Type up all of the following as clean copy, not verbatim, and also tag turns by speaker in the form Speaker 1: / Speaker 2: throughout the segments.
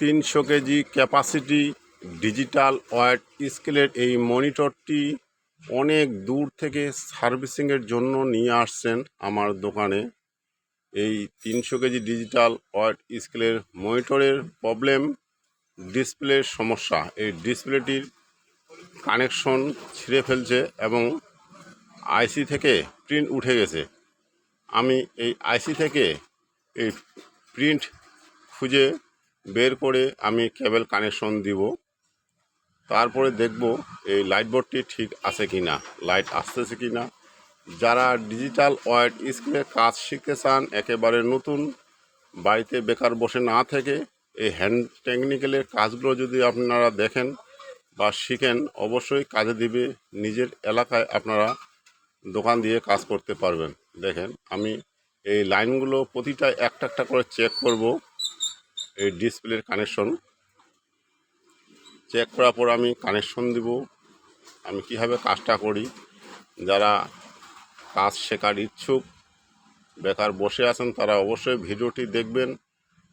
Speaker 1: 300 KG capacity digital wait স্কেলের এই মনিটরটি অনেক দূর থেকে সার্ভিসিংয়ের জন্য নিয়ে আসছেন আমার দোকানে। এই 300 কেজি ডিজিটাল ওয়েট স্কেলের মনিটরের প্রবলেম ডিসপ্লের সমস্যা। এই ডিসপ্লেটির কানেকশন ছিঁড়ে ফেলছে এবং আইসি থেকে প্রিন্ট উঠে গেছে। আমি এই আইসি থেকে এই প্রিন্ট খুঁজে বের করে আমি কেবল কানেকশন দিব, তারপরে দেখব এই লাইট বোর্ডটি ঠিক আছে কি না, লাইট আসতেছে কি না। যারা ডিজিটাল ওয়েট স্কেলের কাজ শিখতে চান, একেবারে নতুন, বাড়িতে বেকার বসে না থেকে এই হ্যান্ড টেকনিক্যালের কাজগুলো যদি আপনারা দেখেন বা শিখেন, অবশ্যই কাজে দিবে। নিজের এলাকায় আপনারা দোকান দিয়ে কাজ করতে পারবেন। দেখেন, আমি এই লাইনগুলো প্রতিটা একটা একটা করে চেক করব। এই ডিসপ্লের কানেকশন চেক করার পর আমি কানেকশন দিব। আমি কিভাবে কাজটা করি, যারা কাজ শেখার ইচ্ছুক, বেকার বসে আছেন, তারা অবশ্যই ভিডিওটি দেখবেন।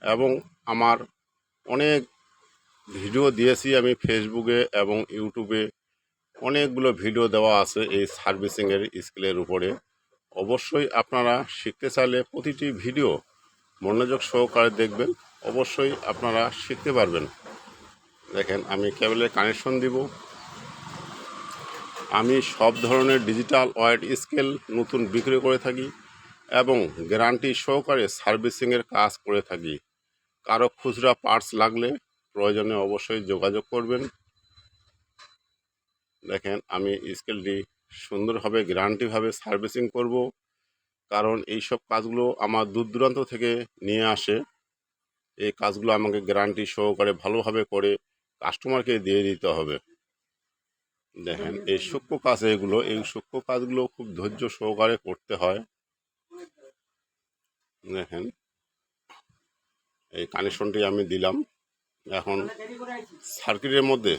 Speaker 1: এবং আমার অনেক ভিডিও দিয়েছি আমি ফেসবুকে এবং ইউটিউবে, অনেকগুলো ভিডিও দেওয়া আছে এই সার্ভিসিংয়ের স্কিলের উপরে। অবশ্যই আপনারা শিখতে চাইলে প্রতিটি ভিডিও মনোযোগ সহকারে দেখবেন, অবশ্যই আপনারা শিখতে পারবেন। দেখেন, আমি কেবলের কানেকশন দিব। আমি সব ধরনের ডিজিটাল ওয়েট স্কেল নতুন বিক্রি করে থাকি এবং গ্যারান্টি সহকারে সার্ভিসিংয়ের কাজ করে থাকি। কারো খুচরা পার্টস লাগলে প্রয়োজনে অবশ্যই যোগাযোগ করবেন। দেখেন, আমি স্কেলটি সুন্দরভাবে গ্যারান্টিভাবে সার্ভিসিং করব, কারণ এই সব কাজগুলো আমার দূর দূরান্ত থেকে নিয়ে আসে। এই কাজগুলো আমাকে গ্যারান্টি সহকারে ভালোভাবে করে কাস্টমারকে দিয়ে দিতে হবে। দেখেন, এই সূক্ষ্ম কাজ, এই সূক্ষ্ম কাজগুলো খুব ধৈর্য সহকারে করতে হয়। দেখেন, এই কানেকশনটি আমি দিলাম। এখন সার্কিটের মধ্যে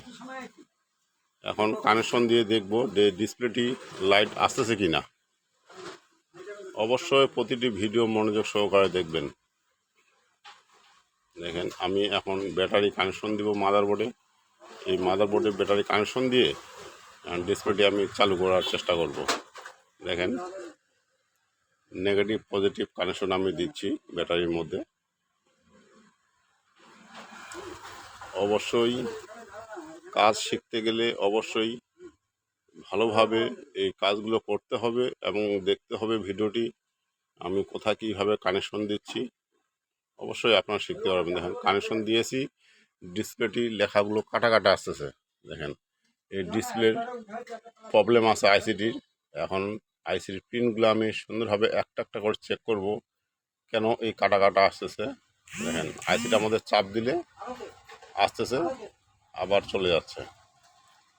Speaker 1: এখন কানেকশন দিয়ে দেখব যে ডিসপ্লেটি লাইট আসতেছে কি না। অবশ্যই প্রতিটি ভিডিও মনোযোগ সহকারে দেখবেন। দেখেন, আমি এখন ব্যাটারি কানেকশন দিব মাদারবোর্ডে। এই মাদারবোর্ডে ব্যাটারি কানেকশন দিয়ে ডিসপ্লেটি আমি চালু করার চেষ্টা করব। দেখেন, নেগেটিভ পজিটিভ কানেকশন আমি দিচ্ছি ব্যাটারির মধ্যে। অবশ্যই কাজ শিখতে গেলে অবশ্যই ভালোভাবে এই কাজগুলো করতে হবে এবং দেখতে হবে ভিডিওটি আমি কোথায় কীভাবে কানেকশন দিচ্ছি। অবশ্যই আপনারা শিখতে পারবেন। দেখেন, কানেকশন দিয়েছি, ডিসপ্লেটি লেখাগুলো কাটা কাটা আসতেছে। দেখেন, এই ডিসপ্লের প্রবলেম আছে আইসিটির। এখন আইসির পিনগুলো আমি সুন্দরভাবে একটা একটা করে চেক করব কেন এই কাটা কাটা আসতেছে। দেখেন, আইসিটার মধ্যে চাপ দিলে আসতেছে, আবার চলে যাচ্ছে।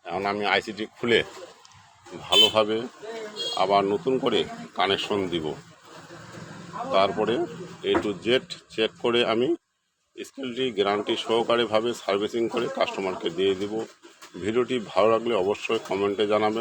Speaker 1: এখন আমি আইসিটি খুলে ভালোভাবে আবার নতুন করে কানেকশন দিব, তারপরে A to Z চেক করে আমি স্কেলটি গ্যারান্টি সহকারেভাবে সার্ভিসিং করে কাস্টমারকে দিয়ে দেব। ভিডিওটি ভালো লাগলে অবশ্যই কমেন্টে জানাবেন।